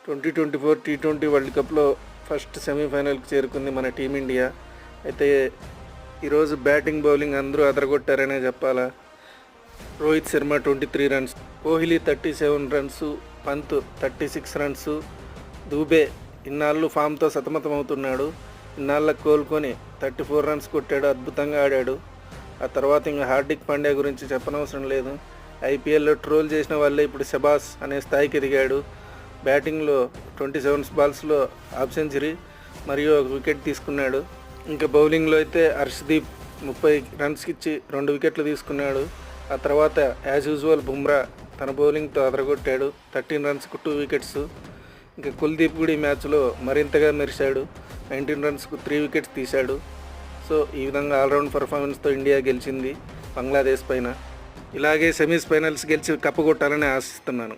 2024 T20 world కప్లో first సెమీఫైనల్కి చేరుకుంది మన టీమిండియా. అయితే ఈరోజు బ్యాటింగ్ బౌలింగ్ అందరూ అదరగొట్టారనే చెప్పాలా. Rohit Sharma 23 runs, Kohli 37 runs, Pant 36 runs. Dube ఇన్నాళ్ళు ఫామ్తో సతమతమవుతున్నాడు, ఇన్నాళ్ళకు కోలుకొని 34 రన్స్ కొట్టాడు, అద్భుతంగా ఆడాడు. ఆ తర్వాత ఇంకా హార్దిక్ పాండ్యా గురించి చెప్పనవసరం లేదు. ఐపీఎల్లో ట్రోల్ చేసిన వాళ్ళే ఇప్పుడు శబాస్ అనే స్థాయికి ఎదిగాడు. బ్యాటింగ్లో 27 బాల్స్లో హాఫ్ సెంచరీ మరియు ఒక వికెట్ తీసుకున్నాడు. ఇంకా బౌలింగ్లో అయితే హర్షదీప్ 30 రన్స్కి ఇచ్చి 2 వికెట్లు తీసుకున్నాడు. ఆ తర్వాత యాజ్ యూజువల్ బుమ్రా తన బౌలింగ్తో అదరగొట్టాడు, 13 రన్స్కు 2 వికెట్స్. ఇంకా కుల్దీప్ కూడా ఈ మ్యాచ్లో మరింతగా మెరిశాడు, 19 రన్స్కు 3 వికెట్స్ తీశాడు. సో ఈ విధంగా ఆల్రౌండ్ పర్ఫార్మెన్స్తో ఇండియా గెలిచింది బంగ్లాదేశ్ పైన. ఇలాగే సెమీస్ ఫైనల్స్ గెలిచి కప్పు కొట్టాలని ఆశిస్తున్నాను.